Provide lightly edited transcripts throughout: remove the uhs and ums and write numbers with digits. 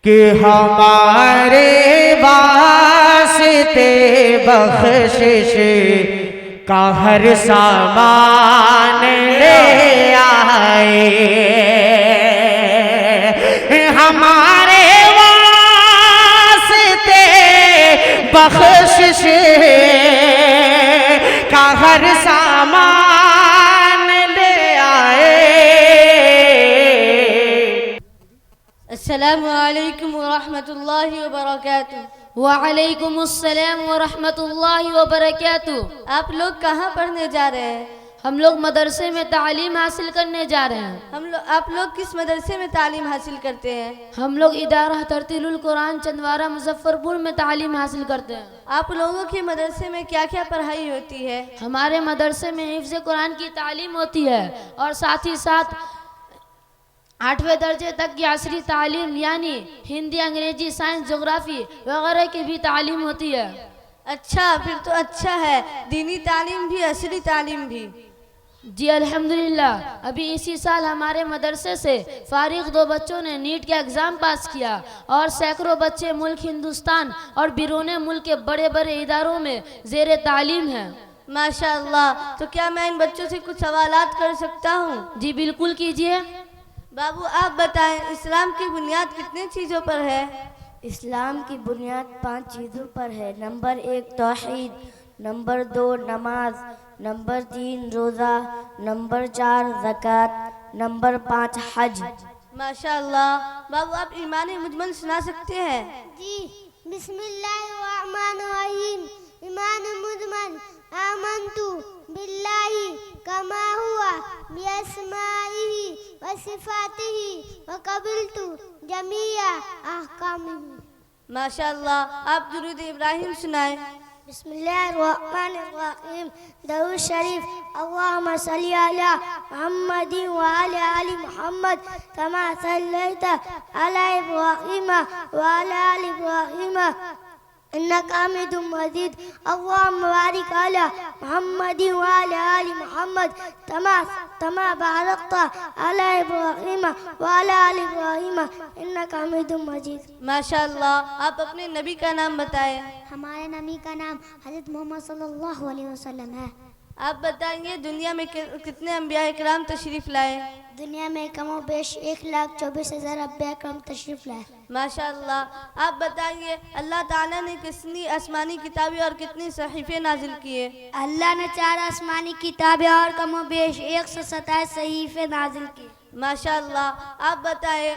कि हमारे वास्ते बख्शिश का हर सामान ले आए, हमारे वास्ते बख्शिश का हर सामान ले आए। अस्सलामु अलैकुम वरहमतुल्लाहि वबरकातुहू। वालेकुम अस्सलाम वरहमतुल्लाहि वबरकातुहू। आप लोग कहाँ पढ़ने जा रहे हैं? हम लोग मदरसे में तालीम हासिल करने जा रहे हैं। आप लोग किस मदरसे में तालीम हासिल करते हैं? हम लोग इदारा तरतीलुल कुरान चंदवारा मुजफ्फरपुर में तालीम हासिल करते हैं। आप लोगों के मदरसे में क्या क्या पढ़ाई होती है? हमारे मदरसे में हिफ्ज़ कुरान की तालीम होती है और साथ ही साथ 8वें दर्जे तक की असरी तालीम यानी हिंदी, अंग्रेजी, साइंस, जोग्राफी वगैरह की भी तालीम होती है। अच्छा, फिर तो अच्छा है। दीनी तालीम भी, असरी तालीम भी। जी अल्हम्दुलिल्लाह। अभी इसी साल हमारे मदरसे से फारिग 2 बच्चों ने नीट का एग्ज़ाम पास किया और सैकड़ों बच्चे मुल्क हिंदुस्तान और बिरूने मुल्क के बड़े बड़े इदारों में ज़ेर तालीम हैं। माशाअल्लाह। तो क्या मैं इन बच्चों से कुछ सवालात कर सकता हूँ? जी बिल्कुल कीजिए। बाबू आप बताएं, इस्लाम की बुनियाद कितने चीज़ों पर है? इस्लाम की बुनियाद 5 चीज़ों पर है। नंबर 1 तौहीद, नंबर 2 नमाज, नंबर 3 रोज़ा, नंबर 4 ज़कात, नंबर 5 हज। माशाअल्लाह। बाबू आप ईमान मुजमल सुना सकते हैं? जी। बिस्मिल्लाहिर्रहमानिर्रहीम। ईमान मुजमल आमन्तु बिल्लाहि कमा हुआ बिअस्माइहि व सिफातिहि व क़बिलतु जमीआ अहकामिहि। माशाअल्लाह। आप दुरूद इब्राहिम सुनाएं। बिस्मिल्लाहिर्रहमानिर्रहीम। दरूद शरीफ। अल्लाहुम्मा सल्लि अला मुहम्मदिन व अला आलि मुहम्मद कमा सल्लैता अला इब्राहीम व अला आलि इब्राहीम इन्नका हमीदुम मजीद। अल्लाहुम्मा बारिक अला मुहम्मदिन व अला आलि मुहम्मद कमा बारकता अला इब्राहीम व अला आलि इब्राहीम इन्नका हमीदुम मजीद। माशाअल्लाह। आप अपने नबी का नाम बताएं। हमारे नबी का नाम हज़रत मोहम्मद सल्लल्लाहु अलैहि वसल्लम है। आप बताएंगे दुनिया में कितने अंबिया इकराम तशरीफ लाए? दुनिया में कमो बेश 1,24,000 अंबिया इकराम तशरीफ लाए। माशाअल्लाह। आप बताएंगे अल्लाह ताला ने कितनी आसमानी किताबें और कितनी सहीफे नाजिल किए? अल्लाह ने 4 आसमानी किताबें और कमो बेश 127 सहीफे नाजिल किए। माशाअल्लाह। आप बताएं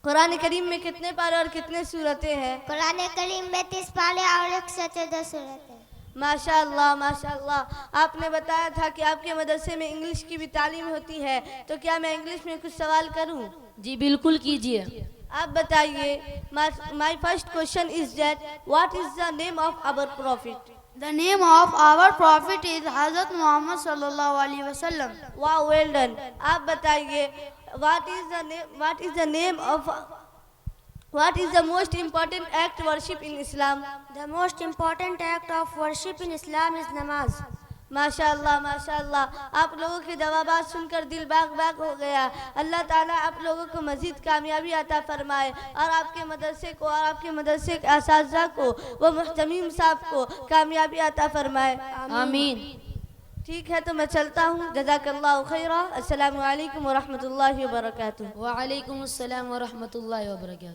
कुरान करीम में कितने पारे और कितने सूरतें हैं? कुरान करीम में 30 पारे और 114 सूरतें। माशाअल्लाह माशाअल्लाह। आपने बताया था कि आपके मदरसे में इंग्लिश की भी तालीम होती है, तो क्या मैं इंग्लिश में कुछ सवाल करूं? जी बिल्कुल कीजिए। आप बताइए। My first question is that what is the name of our prophet? The name of our prophet is Hazrat Muhammad sallallahu alaihi wasallam. वाह, वेल डन। आप बताइए what is the most important act worship in Islam? The most important act of worship in Islam is namaz. माशाअल्लाह माशाअल्लाह। आप लोगों के जवाबात सुनकर दिल बाग बाग हो गया। अल्लाह ताला आप लोगों को मज़ीद कामयाबी अता फरमाए और आपके मदरसे को और आपके मदरसे के असातिज़ा को व मुहतमीम साहब को कामयाबी अता फरमाए। आमीन। ठीक है, तो मैं चलता हूँ। जज़ाकल्लाहु खैरा। अस्सलामु अलैकुम व रहमतुल्लाहि व बरकातुहू। वालेकुम अस्सलाम व रहमतुल्लाहि व बरकातुहू।